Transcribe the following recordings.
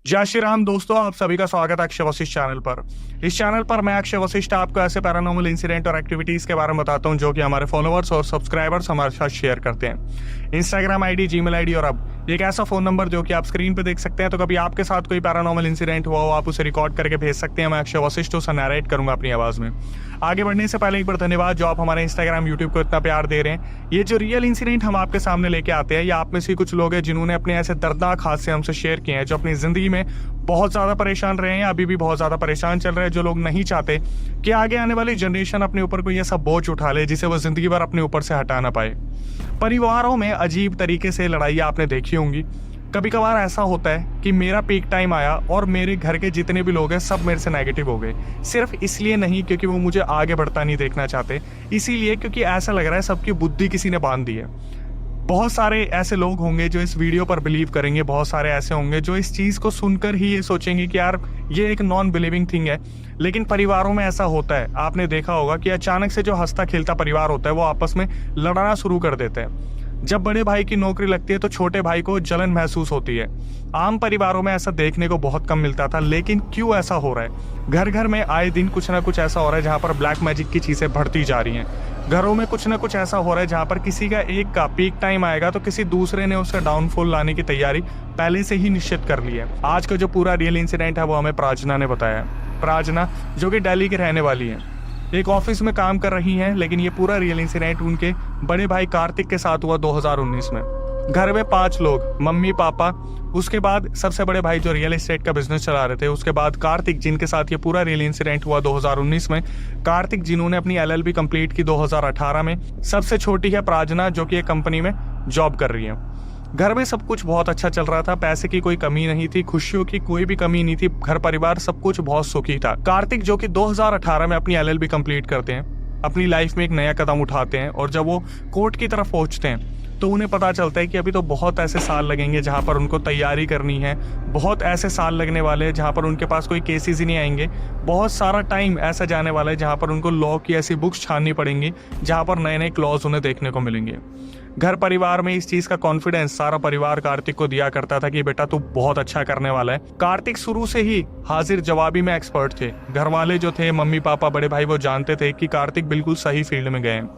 जय श्री राम दोस्तों, आप सभी का स्वागत है अक्षय वशिष्ठ चैनल पर। इस चैनल पर मैं अक्षय वशिष्ठ आपको ऐसे पैरानॉर्मल इंसिडेंट और एक्टिविटीज के बारे में बताता हूं जो कि हमारे फॉलोअर्स और सब्सक्राइबर्स हमारे साथ शेयर करते हैं। इंस्टाग्राम आईडी, जीमेल आईडी और अब एक ऐसा फोन नंबर जो कि आप स्क्रीन पे देख सकते हैं। तो कभी आपके साथ कोई पैरानॉर्मल इंसिडेंट हुआ हो, आप उसे रिकॉर्ड करके भेज सकते हैं। मैं अक्षय वशिष्ठ उसे नरेट करूंगा अपनी आवाज में। आगे बढ़ने से पहले एक बार धन्यवाद जो आप हमारे इंस्टाग्राम, यूट्यूब को इतना प्यार दे रहे हैं। ये जो रियल इंसिडेंट हम आपके सामने लेके आते हैं, ये आप में से कुछ लोग हैं जिन्होंने अपने ऐसे दर्दनाक हादसे हमसे शेयर किए हैं, जो अपनी जिंदगी में बहुत ज्यादा परेशान रहे हैं, अभी भी बहुत ज्यादा परेशान चल रहे हैं, जो लोग नहीं चाहते कि आगे आने वाली जनरेशन अपने ऊपर कोई ऐसा बोझ उठा ले जिसे वो जिंदगी भर अपने ऊपर से हटा ना पाए। परिवारों में अजीब तरीके से लड़ाई आपने देखी होंगी। कभी कभार ऐसा होता है कि मेरा पीक टाइम आया और मेरे घर के जितने भी लोग हैं सब मेरे से नेगेटिव हो गए। सिर्फ इसलिए नहीं क्योंकि वो मुझे आगे बढ़ता नहीं देखना चाहते, इसीलिए क्योंकि ऐसा लग रहा है सबकी बुद्धि किसी ने बांध दी है। बहुत सारे ऐसे लोग होंगे जो इस वीडियो पर बिलीव करेंगे, बहुत सारे ऐसे होंगे जो इस चीज को सुनकर ही ये सोचेंगे कि यार ये एक नॉन बिलीविंग थिंग है। लेकिन परिवारों में ऐसा होता है, आपने देखा होगा कि अचानक से जो हंसता खेलता परिवार होता है वो आपस में लड़ना शुरू कर देते हैं। जब बड़े भाई की नौकरी लगती है तो छोटे भाई को जलन महसूस होती है। आम परिवारों में ऐसा देखने को बहुत कम मिलता था, लेकिन क्यों ऐसा हो रहा है? घर घर में आए दिन कुछ ना कुछ ऐसा हो रहा है जहाँ पर ब्लैक मैजिक की चीजें बढ़ती जा रही हैं। घरों में कुछ ना कुछ ऐसा हो रहा है जहाँ पर किसी का एक का पीक टाइम आएगा तो किसी दूसरे ने उसका डाउनफॉल लाने की तैयारी पहले से ही निश्चित कर ली है। आज का जो पूरा रियल इंसिडेंट है वो हमें प्रार्थना ने बताया। प्रार्थना जो कि दिल्ली की रहने वाली है, एक ऑफिस में काम कर रही हैं, लेकिन ये पूरा रियल इंसिडेंट उनके बड़े भाई कार्तिक के साथ हुआ 2019 में। घर में 5 लोग, मम्मी पापा, उसके बाद सबसे बड़े भाई जो रियल एस्टेट का बिजनेस चला रहे थे, उसके बाद कार्तिक जिनके साथ ये पूरा रियल इंसिडेंट हुआ 2019 में। कार्तिक जिन्होंने अपनी LLB कंप्लीट की 2018 में। सबसे छोटी है प्रार्थना जो कि एक कंपनी में जॉब कर रही है। घर में सब कुछ बहुत अच्छा चल रहा था, पैसे की कोई कमी नहीं थी, खुशियों की कोई भी कमी नहीं थी, घर परिवार सब कुछ बहुत सुखी था। कार्तिक जो कि 2018 में अपनी LLB कंप्लीट करते हैं, अपनी लाइफ में एक नया कदम उठाते हैं, और जब वो कोर्ट की तरफ पहुंचते हैं तो उन्हें पता चलता है कि अभी तो बहुत ऐसे साल लगेंगे जहां पर उनको तैयारी करनी है, बहुत ऐसे साल लगने वाले हैं जहां पर उनके पास कोई केसेस ही नहीं आएंगे, बहुत सारा टाइम ऐसा जाने वाला है जहां पर उनको लॉ की ऐसी बुक्स छाननी पड़ेंगी जहां पर नए नए क्लॉज उन्हें देखने को मिलेंगे। घर परिवार में इस चीज का कॉन्फिडेंस सारा परिवार कार्तिक को दिया करता था कि बेटा तू बहुत अच्छा करने वाला है। कार्तिक शुरू से ही हाजिर जवाबी में एक्सपर्ट थे। घर वाले जो थे, मम्मी पापा, बड़े भाई, वो जानते थे कि कार्तिक बिल्कुल सही फील्ड में गए हैं।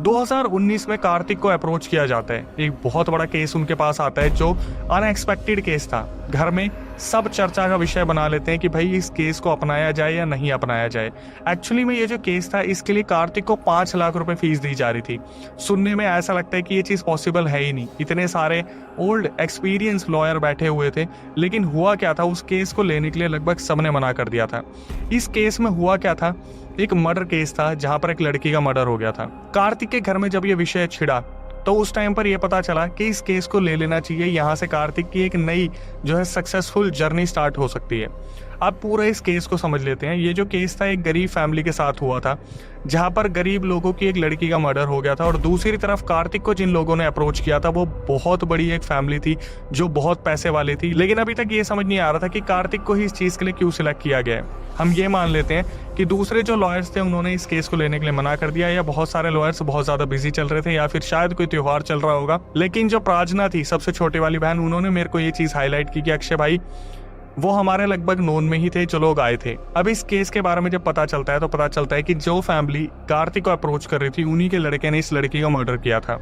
2019 में कार्तिक को अप्रोच किया जाता है, एक बहुत बड़ा केस उनके पास आता है जो अनएक्सपेक्टेड केस था। घर में सब चर्चा का विषय बना लेते हैं कि भाई इस केस को अपनाया जाए या नहीं अपनाया जाए। एक्चुअली में ये जो केस था इसके लिए कार्तिक को 5 लाख रुपए फीस दी जा रही थी। सुनने में ऐसा लगता है कि ये चीज़ पॉसिबल है ही नहीं, इतने सारे ओल्ड एक्सपीरियंस लॉयर बैठे हुए थे। लेकिन हुआ क्या था, उस केस को लेने के लिए लगभग सबने मना कर दिया था। इस केस में हुआ क्या था, एक मर्डर केस था जहां पर एक लड़की का मर्डर हो गया था। कार्तिक के घर में जब ये विषय छिड़ा तो उस टाइम पर यह पता चला कि इस केस को ले लेना चाहिए, यहाँ से कार्तिक की एक नई जो है सक्सेसफुल जर्नी स्टार्ट हो सकती है। अब पूरे इस केस को समझ लेते हैं। ये जो केस था एक गरीब फैमिली के साथ हुआ था, जहां पर गरीब लोगों की एक लड़की का मर्डर हो गया था, और दूसरी तरफ कार्तिक को जिन लोगों ने अप्रोच किया था वो बहुत बड़ी एक फैमिली थी जो बहुत पैसे वाली थी। लेकिन अभी तक ये समझ नहीं आ रहा था कि कार्तिक को ही इस चीज के लिए क्यों सिलेक्ट किया गया है। हम ये मान लेते हैं कि दूसरे जो लॉयर्स थे उन्होंने इस केस को लेने के लिए मना कर दिया, या बहुत सारे लॉयर्स बहुत ज्यादा बिजी चल रहे थे, या फिर शायद कोई त्योहार चल रहा होगा। लेकिन जो प्रार्थना थी, सबसे छोटी वाली बहन, उन्होंने मेरे को ये चीज हाईलाइट की कि अक्षय भाई वो हमारे लगभग नोन में ही थे जो लोग आए थे। अब इस केस के बारे में जब पता चलता है तो पता चलता है कि जो फैमिली कार्तिक को अप्रोच कर रही थी उन्हीं के लड़के ने इस लड़की का मर्डर किया था।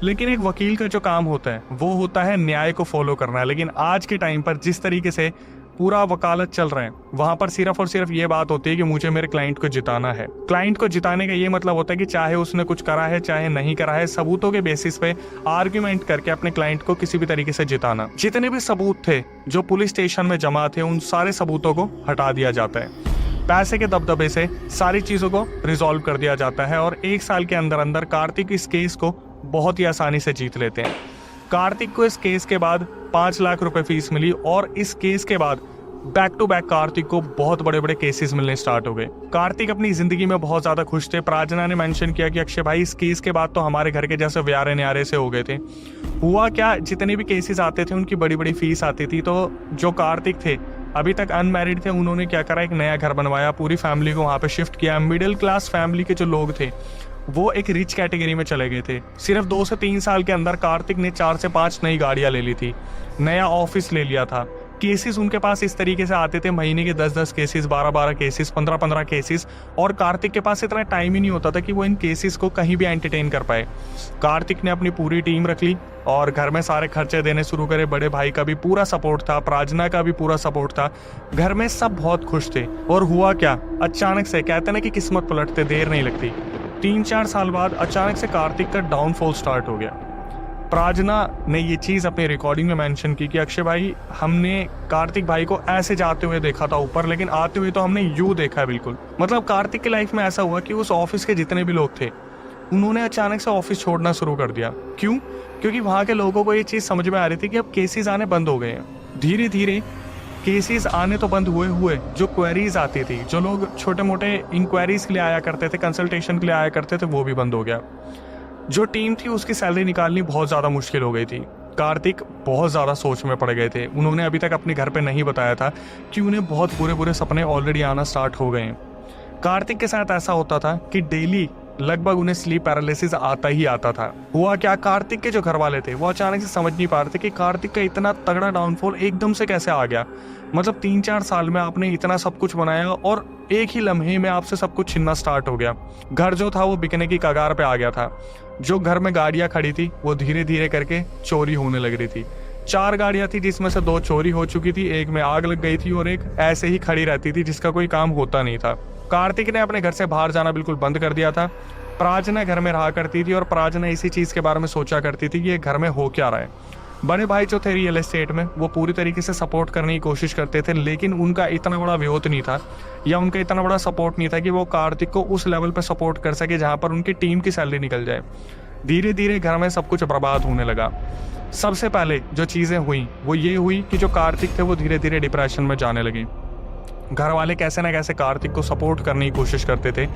लेकिन एक वकील का जो काम होता है वो होता है न्याय को फॉलो करना। लेकिन आज के टाइम पर जिस तरीके से पूरा वकालत चल रहा है, वहां पर सिर्फ और सिर्फ ये बात होती है कि मुझे मेरे क्लाइंट को जिताना है। क्लाइंट को जिताने का ये मतलब होता है कि चाहे उसने कुछ करा है चाहे नहीं करा है, सबूतों के बेसिस पे आर्ग्यूमेंट करके अपने क्लाइंट को किसी भी तरीके से जिताना। जितने भी सबूत थे जो पुलिस स्टेशन में जमा थे उन सारे सबूतों को हटा दिया जाता है। पैसे के दबदबे से सारी चीजों को रिजॉल्व कर दिया जाता है, और 1 साल के अंदर अंदर कार्तिक इस केस को बहुत ही आसानी से जीत लेते हैं। कार्तिक को इस केस के बाद 5 लाख रुपए फीस मिली, और इस केस के बाद बैक टू बैक कार्तिक को बहुत बड़े बड़े केसेस मिलने स्टार्ट हो गए। कार्तिक अपनी जिंदगी में बहुत ज्यादा खुश थे। प्रार्थना ने मेंशन किया कि अक्षय भाई इस केस के बाद तो हमारे घर के जैसे व्यारे न्यारे से हो गए थे। हुआ क्या, जितने भी केसेस आते थे उनकी बड़ी बड़ी फीस आती थी। तो जो कार्तिक थे अभी तक अनमैरिड थे, उन्होंने क्या करा, एक नया घर बनवाया, पूरी फैमिली को वहां पे शिफ्ट किया। मिडिल क्लास फैमिली के जो लोग थे वो एक रिच कैटेगरी में चले गए थे। सिर्फ 2 से 3 साल के अंदर कार्तिक ने 4 से 5 नई गाड़ियां ले ली थी, नया ऑफिस ले लिया था, केसेस उनके पास इस तरीके से आते थे, महीने के 10-10 केसेस, 12-12 केसेस, 15-15 केसेस, और कार्तिक के पास इतना टाइम ही नहीं होता था कि वो इन केसेस को कहीं भी एंटरटेन कर पाए। कार्तिक ने अपनी पूरी टीम रख ली और घर में सारे खर्चे देने शुरू करे। बड़े भाई का भी पूरा सपोर्ट था, प्रार्थना का भी पूरा सपोर्ट था। घर में सब बहुत खुश थे। और हुआ क्या, अचानक से, कहते ना कि किस्मत पलटते देर नहीं लगती, 3-4 साल बाद अचानक से कार्तिक का डाउनफॉल स्टार्ट हो गया। प्रार्थना ने ये चीज़ अपने रिकॉर्डिंग में मेंशन की कि अक्षय भाई, हमने कार्तिक भाई को ऐसे जाते हुए देखा था ऊपर, लेकिन आते हुए तो हमने यूं देखा है बिल्कुल। मतलब कार्तिक की लाइफ में ऐसा हुआ कि उस ऑफिस के जितने भी लोग थे, उन्होंने अचानक से ऑफिस छोड़ना शुरू कर दिया। क्यों? क्योंकि वहाँ के लोगों को ये चीज़ समझ में आ रही थी कि अब केसेस आने बंद हो गए हैं। धीरे धीरे केसेस आने तो बंद हुए, जो क्वेरीज आती थी, जो लोग छोटे मोटे इंक्वायरीज के लिए आया करते थे, कंसल्टेशन के लिए आया करते थे, वो भी बंद हो गया। जो टीम थी उसकी सैलरी निकालनी बहुत ज़्यादा मुश्किल हो गई थी। कार्तिक बहुत ज़्यादा सोच में पड़ गए थे। उन्होंने अभी तक अपने घर पे नहीं बताया था कि उन्हें बहुत बुरे बुरे सपने ऑलरेडी आना स्टार्ट हो गए हैं। कार्तिक के साथ ऐसा होता था कि डेली लगभग उन्हें स्लीप पैरालिसिस आता ही आता था। हुआ क्या, कार्तिक के जो घर वाले थे वो अचानक से समझ नहीं पा रहे थे कि कार्तिक का इतना तगड़ा डाउनफॉल एकदम से कैसे आ गया। मतलब 3-4 साल में आपने इतना सब कुछ बनाया और एक ही लम्हे में आपसे सब कुछ छिनना स्टार्ट हो गया। घर जो था वो बिकने की कगार पे आ गया था। जो घर में गाड़ियां खड़ी थी वो धीरे धीरे करके चोरी होने लग रही थी। 4 गाड़ियां थी जिसमें से 2 चोरी हो चुकी थी, एक में आग लग गई थी और एक ऐसे ही खड़ी रहती थी जिसका कोई काम होता नहीं था। कार्तिक ने अपने घर से बाहर जाना बिल्कुल बंद कर दिया था। प्रार्थना घर में रहा करती थी और प्रार्थना इसी चीज़ के बारे में सोचा करती थी कि ये घर में हो क्या रहा है। बड़े भाई जो थे रियल एस्टेट में, वो पूरी तरीके से सपोर्ट करने की कोशिश करते थे, लेकिन उनका इतना बड़ा विरोध नहीं था या उनका इतना बड़ा सपोर्ट नहीं था कि वो कार्तिक को उस लेवल पर सपोर्ट कर सके जहाँ पर उनकी टीम की सैलरी निकल जाए। धीरे धीरे घर में सब कुछ बर्बाद होने लगा। सबसे पहले जो चीज़ें हुई वो ये हुई कि जो कार्तिक थे वो धीरे धीरे डिप्रेशन में जाने लगे। घर वाले कैसे ना कैसे कार्तिक को सपोर्ट करने की कोशिश करते थे,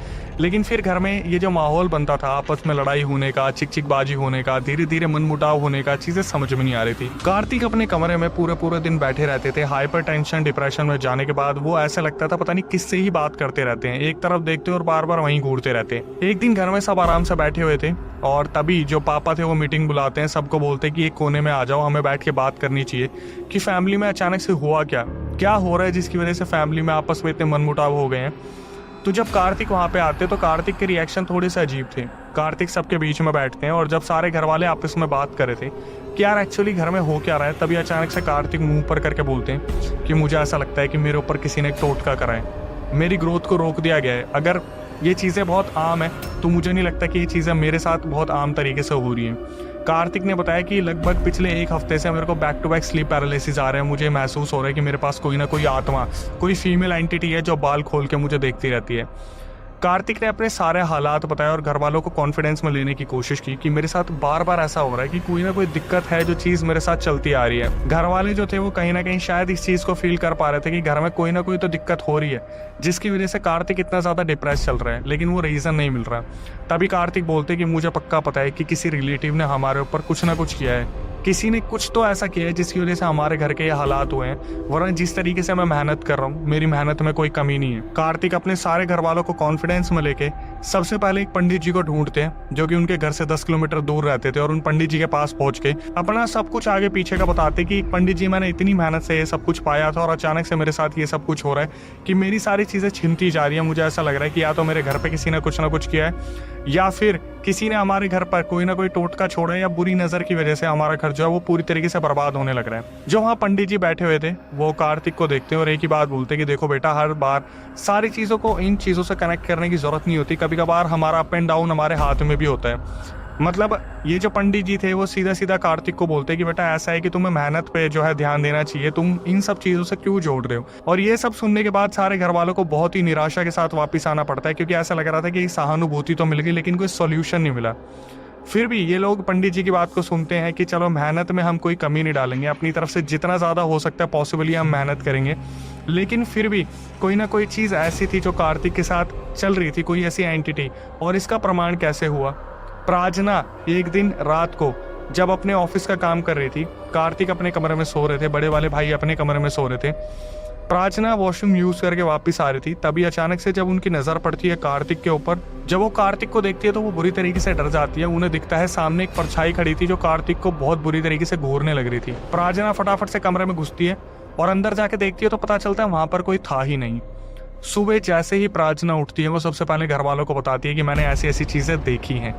लेकिन फिर घर में ये जो माहौल बनता था आपस में लड़ाई होने का, चिकचिकबाजी होने का, धीरे धीरे मनमुटाव होने का, चीज़ें समझ में नहीं आ रही थी। कार्तिक अपने कमरे में पूरे दिन बैठे रहते थे। हाइपर टेंशन डिप्रेशन में जाने के बाद वो ऐसा लगता था पता नहीं किससे ही बात करते रहते हैं, एक तरफ देखते और बार बार वहीं घूरते रहते। एक दिन घर में सब आराम से बैठे हुए थे और तभी जो पापा थे वो मीटिंग बुलाते हैं, सबको बोलते कि एक कोने में आ जाओ, हमें बैठ के बात करनी चाहिए कि फैमिली में अचानक से हुआ क्या हो रहा है जिसकी वजह से फैमिली में आपस में इतने मनमुटाव हो गए हैं। तो जब कार्तिक वहाँ पे आते तो कार्तिक के रिएक्शन थोड़े से अजीब थे। कार्तिक सबके बीच में बैठते हैं और जब सारे घर वाले आपस में बात कर रहे थे कि यार एक्चुअली घर में हो क्या रहा है, तभी अचानक से कार्तिक मुंह पर करके बोलते हैं कि मुझे ऐसा लगता है कि मेरे ऊपर किसी ने एक टोटका करा है, मेरी ग्रोथ को रोक दिया गया है। अगर ये चीज़ें बहुत आम है तो मुझे नहीं लगता कि ये चीज़ें मेरे साथ बहुत आम तरीके से हो रही हैं। कार्तिक ने बताया कि लगभग पिछले 1 हफ्ते से मेरे को back to back sleep paralysis आ रहे हैं। मुझे महसूस हो रहा है कि मेरे पास कोई ना कोई आत्मा, कोई फीमेल एंटिटी है जो बाल खोल के मुझे देखती रहती है। कार्तिक ने अपने सारे हालात बताए और घर वालों को कॉन्फिडेंस में लेने की कोशिश की कि मेरे साथ बार बार ऐसा हो रहा है कि कोई ना कोई दिक्कत है जो चीज़ मेरे साथ चलती आ रही है। घर वाले जो थे वो कहीं ना कहीं शायद इस चीज़ को फील कर पा रहे थे कि घर में कोई ना कोई तो दिक्कत हो रही है जिसकी वजह से कार्तिक इतना ज़्यादा डिप्रेस चल रहा है, लेकिन वो रीज़न नहीं मिल रहा। तभी कार्तिक बोलते कि मुझे पक्का पता है कि किसी रिलेटिव ने हमारे ऊपर कुछ ना कुछ किया है, किसी ने कुछ तो ऐसा किया है जिसकी वजह से हमारे घर के ये हालात हुए हैं, वरना जिस तरीके से मैं मेहनत कर रहा हूँ मेरी मेहनत में कोई कमी नहीं है। कार्तिक अपने सारे घर वालों को कॉन्फिडेंस में लेके सबसे पहले एक पंडित जी को ढूंढते हैं जो कि उनके घर से 10 किलोमीटर दूर रहते थे और उन पंडित जी के पास पहुंच के अपना सब कुछ आगे पीछे का बताते कि पंडित जी मैंने इतनी मेहनत से ये सब कुछ पाया था और अचानक से मेरे साथ ये सब कुछ हो रहा है कि मेरी सारी चीज़ें छिनती जा रही है। मुझे ऐसा लग रहा है कि या तो मेरे घर पे किसी ने कुछ ना कुछ किया है या फिर किसी ने हमारे घर पर कोई ना कोई टोटका छोड़ा है या बुरी नज़र की वजह से हमारा घर जो है वो पूरी तरीके से बर्बाद होने लग रहा है। जो वहाँ पंडित जी बैठे हुए थे वो कार्तिक को देखते हैं और एक ही बात बोलते कि देखो बेटा, हर बार सारी चीज़ों को इन चीज़ों से कनेक्ट करने की ज़रूरत नहीं होती, कभी कभार हमारा अप एंड डाउन हमारे हाथ में भी होता है। मतलब ये जो पंडित जी थे वो सीधा सीधा कार्तिक को बोलते कि बेटा ऐसा है कि तुम्हें मेहनत पे जो है ध्यान देना चाहिए, तुम इन सब चीज़ों से क्यों जोड़ रहे हो। और ये सब सुनने के बाद सारे घर वालों को बहुत ही निराशा के साथ वापस आना पड़ता है क्योंकि ऐसा लग रहा था कि सहानुभूति तो मिल गई लेकिन कोई सॉल्यूशन नहीं मिला। फिर भी ये लोग पंडित जी की बात को सुनते हैं कि चलो मेहनत में हम कोई कमी नहीं डालेंगे, अपनी तरफ से जितना ज़्यादा हो सकता है पॉसिबली हम मेहनत करेंगे। लेकिन फिर भी कोई ना कोई चीज़ ऐसी थी जो कार्तिक के साथ चल रही थी, कोई ऐसी एंटिटी। और इसका प्रमाण कैसे हुआ, प्रार्थना एक दिन रात को जब अपने ऑफिस का काम कर रही थी, कार्तिक अपने कमरे में सो रहे थे, बड़े वाले भाई अपने कमरे में सो रहे थे, प्रार्थना वॉशरूम यूज करके वापस आ रही थी। तभी अचानक से जब उनकी नज़र पड़ती है कार्तिक के ऊपर, जब वो कार्तिक को देखती है तो वो बुरी तरीके से डर जाती है। उन्हें दिखता है सामने एक परछाई खड़ी थी जो कार्तिक को बहुत बुरी तरीके से घूरने लग रही थी। प्रार्थना फटाफट से कमरे में घुसती है और अंदर जाके देखती है तो पता चलता है वहाँ पर कोई था ही नहीं। सुबह जैसे ही प्रार्थना उठती है वो सबसे पहले घर वालों को बताती है कि मैंने ऐसी ऐसी चीज़ें देखी हैं।